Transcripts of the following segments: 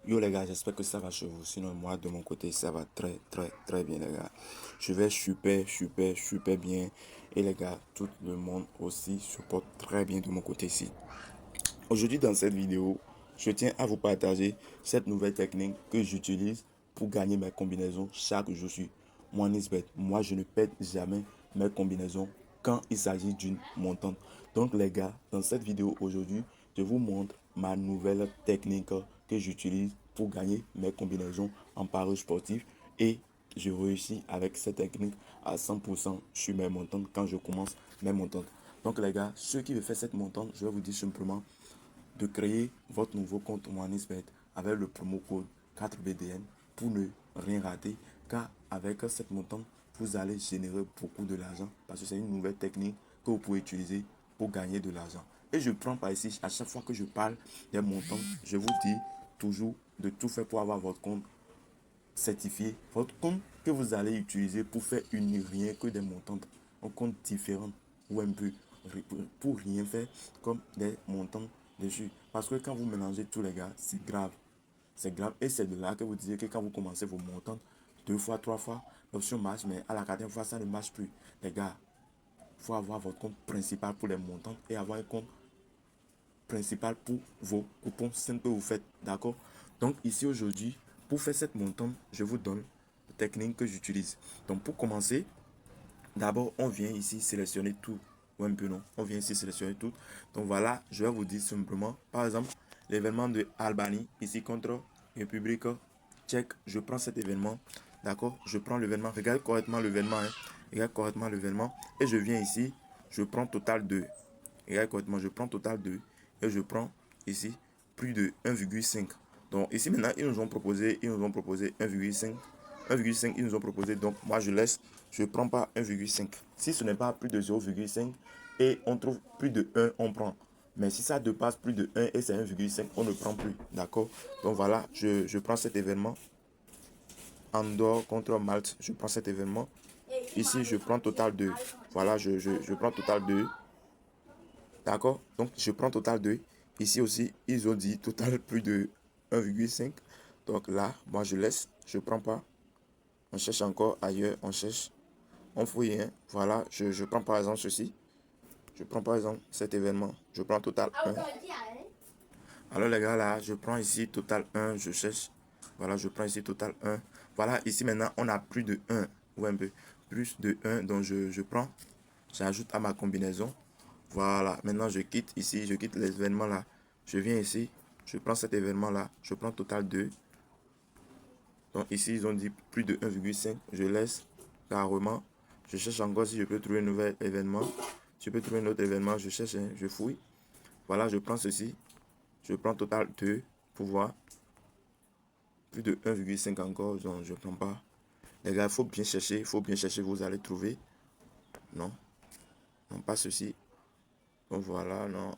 Yo les gars, j'espère que ça va chez vous. Sinon, moi de mon côté, ça va très bien les gars. Je vais super bien. Et les gars, tout le monde aussi se porte très bien de mon côté ici. Aujourd'hui dans cette vidéo, je tiens à vous partager cette nouvelle technique que j'utilise pour gagner mes combinaisons chaque jour sur MoneysBet. Moi, je ne perds jamais mes combinaisons quand il s'agit d'une montante. Donc les gars, dans cette vidéo aujourd'hui, je vous montre ma nouvelle technique que j'utilise pour gagner mes combinaisons en paris sportif et je réussis avec cette technique à 100% sur mes montantes quand je commence mes montantes. Donc les gars, ceux qui veulent faire cette montante, je vais vous dire simplement de créer votre nouveau compte MoneysBet avec le promo code 4BDN pour ne rien rater, car avec cette montante, vous allez générer beaucoup de l'argent parce que c'est une nouvelle technique que vous pouvez utiliser pour gagner de l'argent. Et je prends par ici, à chaque fois que je parle des montants, je vous dis toujours de tout faire pour avoir votre compte certifié, votre compte que vous allez utiliser pour faire rien que des montants, un compte différent ou un peu pour rien faire comme des montants dessus. Parce que quand vous mélangez tous les gars, c'est grave. C'est grave et c'est de là que vous disiez que quand vous commencez vos montants, deux fois, trois fois, l'option marche, mais à la quatrième fois, ça ne marche plus. Les gars, il faut avoir votre compte principal pour les montants et avoir un compte principal pour vos coupons simples que vous faites. D'accord? Donc ici aujourd'hui, pour faire cette montante, je vous donne la technique que j'utilise. Donc pour commencer, d'abord on vient ici sélectionner tout. Ou un peu non. On vient ici sélectionner tout. Donc voilà, je vais vous dire simplement, par exemple, l'événement de Albanie, ici contre République Tchèque. Je prends cet événement. D'accord? Je prends l'événement. Regarde correctement l'événement. Hein. Regarde correctement l'événement. Et je viens ici. Je prends total 2. Regarde correctement. Je prends total 2 et je prends ici plus de 1,5. Donc ici maintenant, ils nous ont proposé 1,5. 1,5, ils nous ont proposé. Donc moi, je laisse, je ne prends pas 1,5. Si ce n'est pas plus de 0,5 et on trouve plus de 1, on prend. Mais si ça dépasse plus de 1 et c'est 1,5, on ne prend plus. D'accord? Donc voilà, je prends cet événement. Andorre contre Malte, je prends cet événement. Ici, je prends total 2. Voilà, je prends total 2. D'accord? Donc, je prends total 2. Ici aussi, ils ont dit total plus de 1,5. Donc là, moi, je laisse. Je prends pas. On cherche encore ailleurs. On cherche. On fouille. Hein. Voilà, je prends par exemple ceci. Je prends par exemple cet événement. Je prends total 1. Alors les gars, là, je prends ici total 1. Je cherche. Voilà, je prends ici total 1. Voilà, ici maintenant, on a plus de 1. Ou un peu plus de 1. Donc, je prends. J'ajoute à ma combinaison. Voilà, maintenant je quitte ici, je quitte l'événement là. Je viens ici, je prends cet événement là, je prends total 2. Donc ici, ils ont dit plus de 1,5. Je laisse carrément. Je cherche encore si je peux trouver un nouvel événement. Si je peux trouver un autre événement, je cherche, hein, je fouille. Voilà, je prends ceci. Je prends total 2 pour voir. Plus de 1,5 encore, donc je ne prends pas. Les gars, il faut bien chercher, vous allez trouver. Non, non, pas ceci. Donc voilà, non.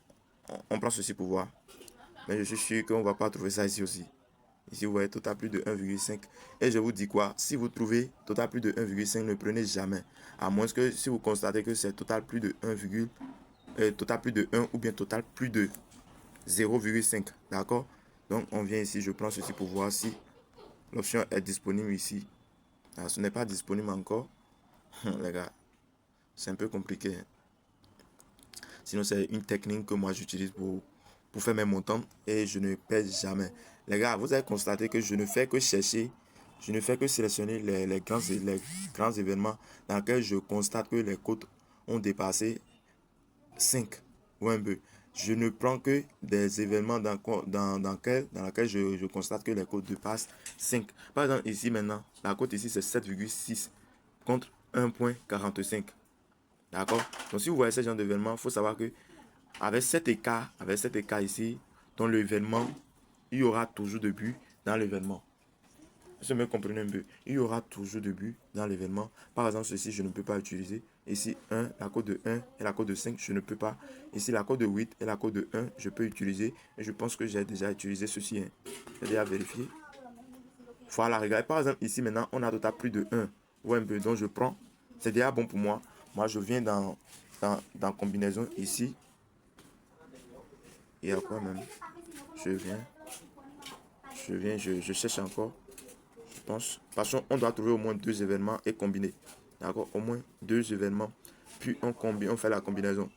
On prend ceci pour voir. Mais je suis sûr qu'on ne va pas trouver ça ici aussi. Ici, vous voyez total plus de 1,5. Et je vous dis quoi? Si vous trouvez total plus de 1,5, ne prenez jamais. À moins que si vous constatez que c'est total plus de 1, total plus de 1 ou bien total plus de 0,5. D'accord? Donc, on vient ici. Je prends ceci pour voir si l'option est disponible ici. Alors, ce n'est pas disponible encore. Les gars, c'est un peu compliqué. Sinon, c'est une technique que moi j'utilise pour faire mes montants et je ne perds jamais. Les gars, vous avez constaté que je ne fais que chercher, je ne fais que sélectionner les grands événements dans lesquels je constate que les cotes ont dépassé 5 ou un peu. Je ne prends que des événements dans lesquels je constate que les cotes dépassent 5. Par exemple, ici maintenant, la cote ici c'est 7,6 contre 1,45. D'accord? Donc si vous voyez ce genre d'événement, il faut savoir que avec cet écart ici, dans l'événement, il y aura toujours de but dans l'événement. Si vous me comprenez un peu, il y aura toujours de but dans l'événement. Par exemple, ceci, je ne peux pas utiliser. Ici, 1, la code de 1 et la code de 5, je ne peux pas. Ici, la code de 8 et la code de 1, je peux utiliser. Et je pense que j'ai déjà utilisé ceci. Hein. J'ai déjà vérifié. Voilà, regardez. Par exemple, ici, maintenant, on a total plus de 1. Ou un peu. Donc, je prends. C'est déjà bon pour moi. Moi, je viens dans combinaison ici. Il y a quoi même? Je viens. je cherche encore. Je pense. Parce qu'on doit trouver au moins 2 événements et combiner. D'accord? Au moins 2 événements. Puis on fait la combinaison.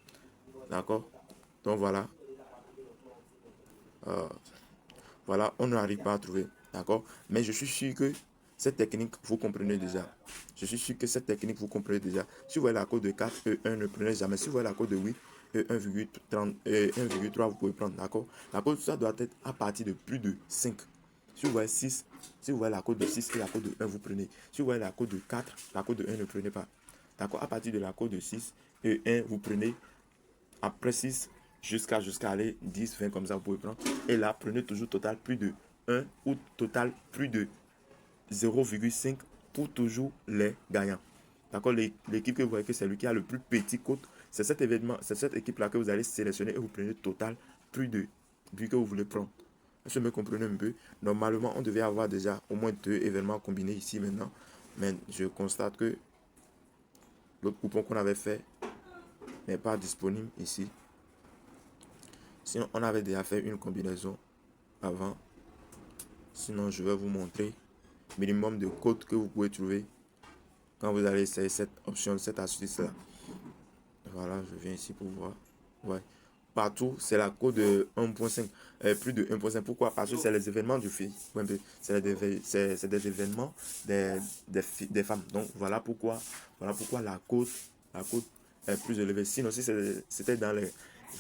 D'accord? Donc voilà. Euh, voilà, on n'arrive pas à trouver. D'accord? Mais je suis sûr que cette technique, vous comprenez déjà. Je suis sûr que cette technique, vous comprenez déjà. Si vous voyez la code de 4, E1, ne prenez jamais. Si vous voyez la code de 8, E1,30, E1,3, vous pouvez prendre. D'accord? La code, ça doit être à partir de plus de 5. Si vous voyez 6, si vous voyez la code de 6 et la code de 1, vous prenez. Si vous voyez la code de 4, la code de 1, ne prenez pas. D'accord? À partir de la code de 6 et 1, vous prenez. Après 6, jusqu'à aller 10, 20 comme ça, vous pouvez prendre. Et là, prenez toujours total plus de 1 ou total plus de 0,5 pour toujours les gagnants. D'accord? L'équipe que vous voyez que c'est lui qui a le plus petit code, c'est cet événement, c'est cette équipe-là que vous allez sélectionner et vous prenez total plus de, vu que vous voulez prendre. Est-ce que vous me comprenez un peu? Normalement, on devait avoir déjà au moins 2 événements combinés ici maintenant. Mais je constate que l'autre coupon qu'on avait fait n'est pas disponible ici. Sinon, on avait déjà fait une combinaison avant. Sinon, je vais vous montrer minimum de codes que vous pouvez trouver quand vous allez essayer cette option, cette astuce là. Voilà, je viens ici pour voir. Ouais. Partout, c'est la code de 1.5, plus de 1.5. Pourquoi? Parce que c'est les événements du film. C'est des événements des femmes. Donc voilà pourquoi la code est plus élevée. Sinon, si c'était dans les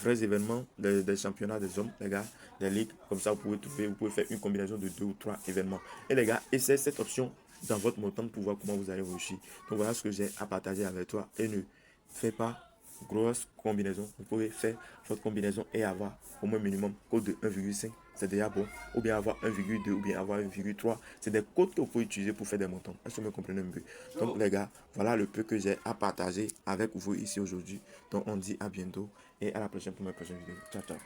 vrais événements des championnats des hommes, les gars, des ligues, comme ça, vous pouvez faire une combinaison de 2 ou 3 événements. Et les gars, essayez cette option dans votre montant pour voir comment vous allez réussir. Donc voilà ce que j'ai à partager avec toi. Et ne fais pas grosse combinaison. Vous pouvez faire votre combinaison et avoir au moins minimum code de 1,5. C'est déjà bon. Ou bien avoir 1,2 ou bien avoir 1,3. C'est des codes que vous pouvez utiliser pour faire des montants. Est-ce que vous me comprenez un peu? Donc les gars, voilà le peu que j'ai à partager avec vous ici aujourd'hui. Donc on dit à bientôt et à la prochaine pour ma prochaine vidéo. Ciao, ciao.